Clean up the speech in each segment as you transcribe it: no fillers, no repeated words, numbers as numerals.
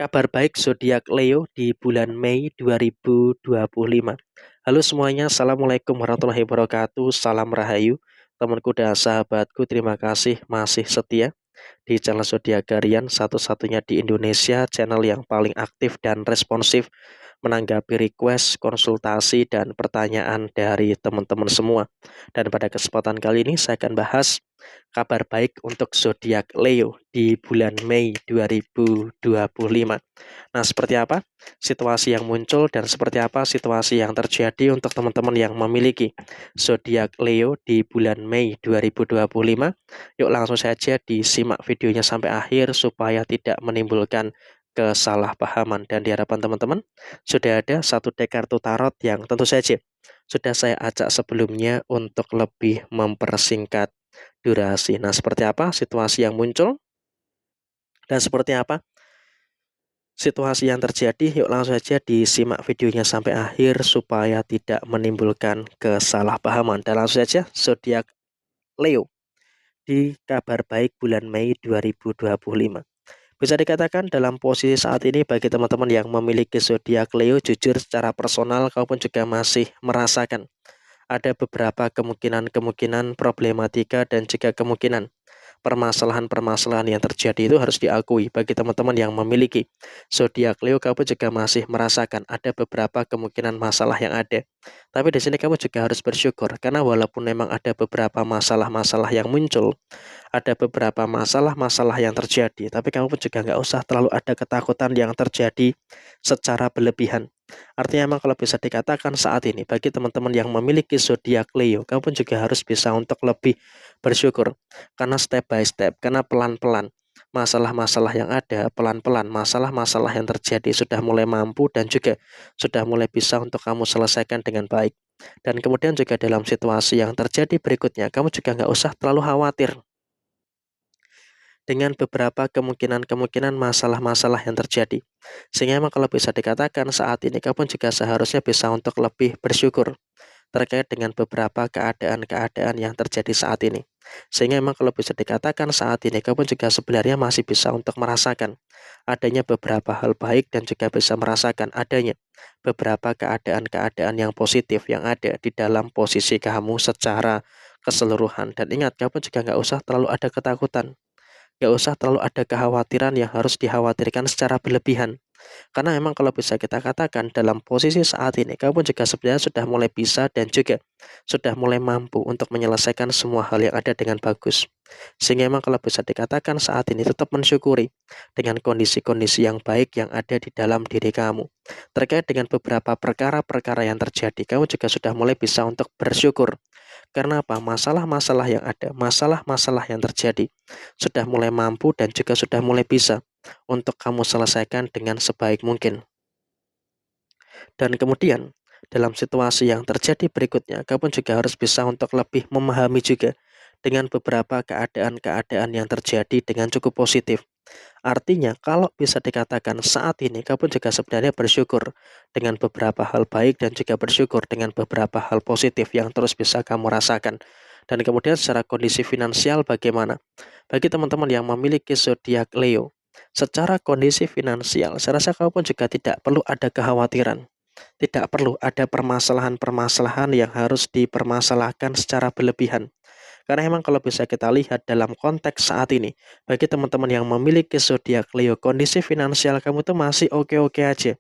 Kabar baik zodiak Leo di bulan Mei 2025. Halo semuanya, Assalamualaikum warahmatullahi wabarakatuh. Salam Rahayu, temanku dan sahabatku. Terima kasih masih setia di channel Zodiak Harian, satu-satunya di Indonesia, channel yang paling aktif dan responsif menanggapi request, konsultasi, dan pertanyaan dari teman-teman semua. Dan pada kesempatan kali ini saya akan bahas kabar baik untuk zodiak Leo di bulan Mei 2025. Nah, seperti apa situasi yang muncul dan seperti apa situasi yang terjadi untuk teman-teman yang memiliki zodiak Leo di bulan Mei 2025? Yuk langsung saja disimak videonya sampai akhir supaya tidak menimbulkan kesalahpahaman. Dan di hadapan teman-teman sudah ada satu deck kartu tarot yang tentu saja sudah saya acak sebelumnya untuk lebih mempersingkat durasi. Nah, seperti apa situasi yang muncul dan seperti apa situasi yang terjadi? Yuk langsung saja disimak videonya sampai akhir supaya tidak menimbulkan kesalahpahaman. Dan langsung saja zodiak Leo di kabar baik bulan Mei 2025. Bisa dikatakan dalam posisi saat ini bagi teman-teman yang memiliki zodiak Leo, jujur secara personal kau pun juga masih merasakan ada beberapa kemungkinan-kemungkinan problematika dan juga kemungkinan permasalahan-permasalahan yang terjadi. Itu harus diakui bagi teman-teman yang memiliki zodiak Leo, kamu juga masih merasakan ada beberapa kemungkinan masalah yang ada. Tapi di sini kamu juga harus bersyukur karena walaupun memang ada beberapa masalah-masalah yang muncul, ada beberapa masalah-masalah yang terjadi, tapi kamu pun juga nggak usah terlalu ada ketakutan yang terjadi secara berlebihan. Artinya memang kalau bisa dikatakan saat ini bagi teman-teman yang memiliki zodiak Leo, kamu pun juga harus bisa untuk lebih bersyukur karena step by step, karena pelan-pelan masalah-masalah yang ada, pelan-pelan masalah-masalah yang terjadi sudah mulai mampu dan juga sudah mulai bisa untuk kamu selesaikan dengan baik. Dan kemudian juga dalam situasi yang terjadi berikutnya, kamu juga nggak usah terlalu khawatir dengan beberapa kemungkinan-kemungkinan masalah-masalah yang terjadi. Sehingga memang kalau bisa dikatakan saat ini kamu juga seharusnya bisa untuk lebih bersyukur terkait dengan beberapa keadaan-keadaan yang terjadi saat ini. Sehingga memang kalau bisa dikatakan saat ini kamu juga sebenarnya masih bisa untuk merasakan adanya beberapa hal baik dan juga bisa merasakan adanya beberapa keadaan-keadaan yang positif yang ada di dalam posisi kamu secara keseluruhan. Dan ingat, kamu juga nggak usah terlalu ada ketakutan. Gak usah terlalu ada kekhawatiran yang harus dikhawatirkan secara berlebihan. Karena memang kalau bisa kita katakan dalam posisi saat ini, kamu juga sebenarnya sudah mulai bisa dan juga sudah mulai mampu untuk menyelesaikan semua hal yang ada dengan bagus. Sehingga memang kalau bisa dikatakan saat ini tetap mensyukuri dengan kondisi-kondisi yang baik yang ada di dalam diri kamu. Terkait dengan beberapa perkara-perkara yang terjadi, kamu juga sudah mulai bisa untuk bersyukur. Karena apa? Masalah-masalah yang ada, masalah-masalah yang terjadi sudah mulai mampu dan juga sudah mulai bisa untuk kamu selesaikan dengan sebaik mungkin. Dan kemudian dalam situasi yang terjadi berikutnya, kamu juga harus bisa untuk lebih memahami juga dengan beberapa keadaan-keadaan yang terjadi dengan cukup positif. Artinya, kalau bisa dikatakan saat ini kamu juga sebenarnya bersyukur dengan beberapa hal baik dan juga bersyukur dengan beberapa hal positif yang terus bisa kamu rasakan. Dan kemudian secara kondisi finansial bagaimana? Bagi teman-teman yang memiliki zodiak Leo, secara kondisi finansial, saya rasa kamu pun juga tidak perlu ada kekhawatiran. Tidak perlu ada permasalahan-permasalahan yang harus dipermasalahkan secara berlebihan. Karena memang kalau bisa kita lihat dalam konteks saat ini, bagi teman-teman yang memiliki zodiak Leo, kondisi finansial kamu tuh masih oke-oke aja.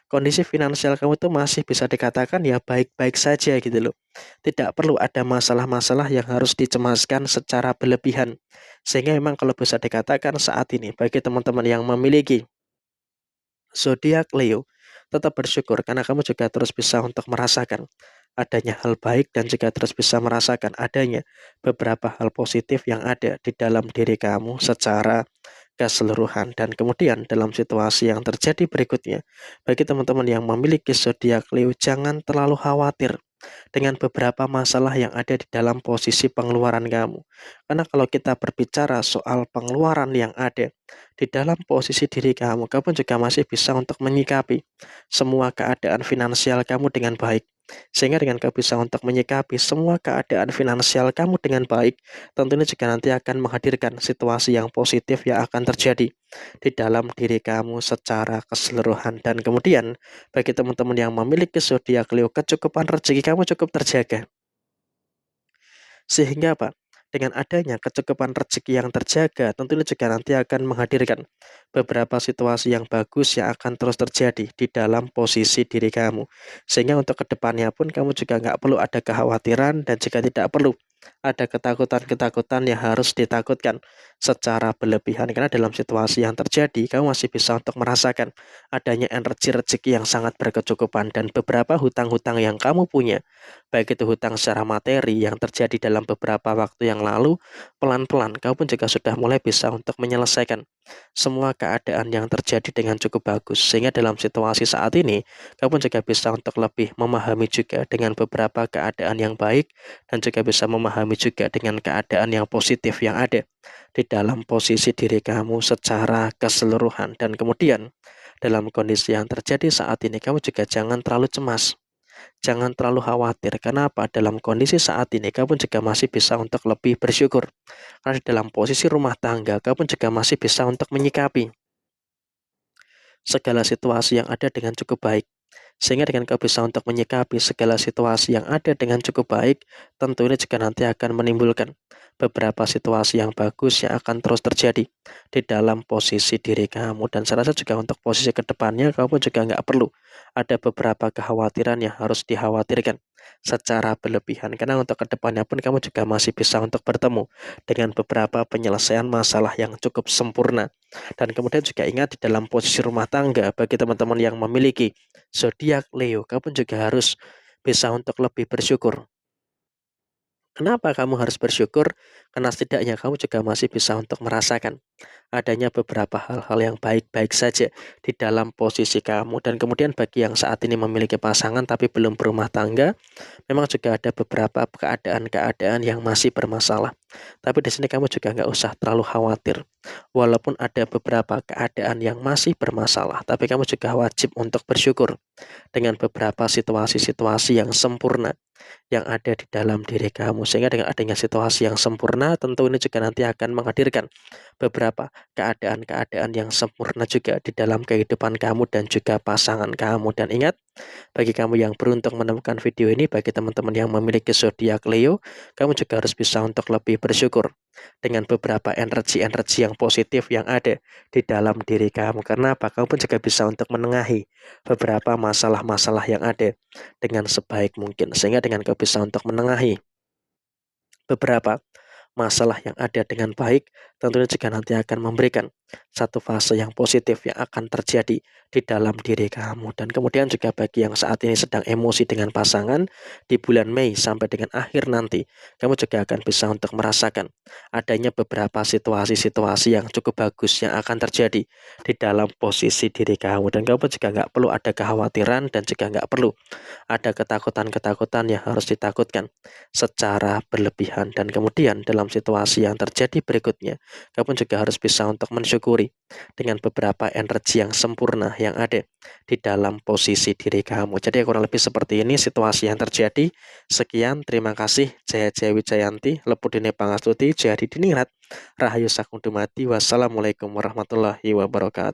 Kondisi finansial kamu tuh masih bisa dikatakan ya baik-baik saja gitu loh. Tidak perlu ada masalah-masalah yang harus dicemaskan secara berlebihan. Sehingga memang kalau bisa dikatakan saat ini, bagi teman-teman yang memiliki zodiak Leo, tetap bersyukur karena kamu juga terus bisa untuk merasakan adanya hal baik dan juga terus bisa merasakan adanya beberapa hal positif yang ada di dalam diri kamu secara keseluruhan. Dan kemudian dalam situasi yang terjadi berikutnya, bagi teman-teman yang memiliki zodiak Leo, jangan terlalu khawatir dengan beberapa masalah yang ada di dalam posisi pengeluaran kamu. Karena kalau kita berbicara soal pengeluaran yang ada di dalam posisi diri kamu, kamu juga masih bisa untuk menyikapi semua keadaan finansial kamu dengan baik. Sehingga dengan kamu bisa untuk menyikapi semua keadaan finansial kamu dengan baik, tentunya juga nanti akan menghadirkan situasi yang positif yang akan terjadi di dalam diri kamu secara keseluruhan. Dan kemudian bagi teman-teman yang memiliki zodiak Leo, kecukupan rezeki kamu cukup terjaga. Sehingga apa? Dengan adanya kecukupan rezeki yang terjaga, tentunya juga nanti akan menghadirkan beberapa situasi yang bagus yang akan terus terjadi di dalam posisi diri kamu. Sehingga untuk kedepannya pun kamu juga nggak perlu ada kekhawatiran dan juga tidak perlu ada ketakutan-ketakutan yang harus ditakutkan secara berlebihan. Karena dalam situasi yang terjadi, kamu masih bisa untuk merasakan adanya energi rezeki yang sangat berkecukupan dan beberapa hutang-hutang yang kamu punya, baik itu hutang secara materi yang terjadi dalam beberapa waktu yang lalu, pelan-pelan kamu pun juga sudah mulai bisa untuk menyelesaikan semua keadaan yang terjadi dengan cukup bagus. Sehingga dalam situasi saat ini, kamu juga bisa untuk lebih memahami juga dengan beberapa keadaan yang baik dan juga bisa memahami juga dengan keadaan yang positif yang ada di dalam posisi diri kamu secara keseluruhan. Dan kemudian dalam kondisi yang terjadi saat ini, kamu juga jangan terlalu cemas. Jangan terlalu khawatir. Kenapa? Dalam kondisi saat ini kamu juga masih bisa untuk lebih bersyukur. Karena di dalam posisi rumah tangga kamu juga masih bisa untuk menyikapi segala situasi yang ada dengan cukup baik. Sehingga dengan kau bisa untuk menyikapi segala situasi yang ada dengan cukup baik, tentu ini juga nanti akan menimbulkan beberapa situasi yang bagus yang akan terus terjadi di dalam posisi diri kamu. Dan saya rasa juga untuk posisi kedepannya kamu juga nggak perlu ada beberapa kekhawatiran yang harus dikhawatirkan secara berlebihan. Karena untuk kedepannya pun kamu juga masih bisa untuk bertemu dengan beberapa penyelesaian masalah yang cukup sempurna. Dan kemudian juga ingat di dalam posisi rumah tangga bagi teman-teman yang memiliki zodiak Leo, kamu juga harus bisa untuk lebih bersyukur. Kenapa kamu harus bersyukur? Karena setidaknya kamu juga masih bisa untuk merasakan adanya beberapa hal-hal yang baik-baik saja di dalam posisi kamu. Dan kemudian bagi yang saat ini memiliki pasangan tapi belum berumah tangga, memang juga ada beberapa keadaan-keadaan yang masih bermasalah. Tapi di sini kamu juga nggak usah terlalu khawatir. Walaupun ada beberapa keadaan yang masih bermasalah, tapi kamu juga wajib untuk bersyukur dengan beberapa situasi-situasi yang sempurna yang ada di dalam diri kamu. Sehingga dengan adanya situasi yang sempurna, tentu ini juga nanti akan menghadirkan beberapa keadaan-keadaan yang sempurna juga di dalam kehidupan kamu dan juga pasangan kamu. Dan ingat, bagi kamu yang beruntung menemukan video ini, bagi teman-teman yang memiliki zodiak Leo, kamu juga harus bisa untuk lebih bersyukur dengan beberapa energi-energi yang positif yang ada di dalam diri kamu. Karena apa? Kamu pun juga bisa untuk menengahi beberapa masalah-masalah yang ada dengan sebaik mungkin. Sehingga dengan kamu bisa untuk menengahi beberapa masalah yang ada dengan baik, tentunya juga nanti akan memberikan satu fase yang positif yang akan terjadi di dalam diri kamu. Dan kemudian juga bagi yang saat ini sedang emosi dengan pasangan, di bulan Mei sampai dengan akhir nanti, kamu juga akan bisa untuk merasakan adanya beberapa situasi-situasi yang cukup bagus yang akan terjadi di dalam posisi diri kamu. Dan kamu juga nggak perlu ada kekhawatiran dan juga nggak perlu ada ketakutan-ketakutan yang harus ditakutkan secara berlebihan. Dan kemudian dalam situasi yang terjadi berikutnya, kamu juga harus bisa untuk mensyukuri dengan beberapa energi yang sempurna yang ada di dalam posisi diri kamu. Jadi kurang lebih seperti ini situasi yang terjadi. Sekian, terima kasih. Jaya Jaya Wijayanti, Lepudine Pangastuti, Jayadi Diningrat, Rahayu Sakung Dumadi. Wassalamualaikum warahmatullahi wabarakatuh.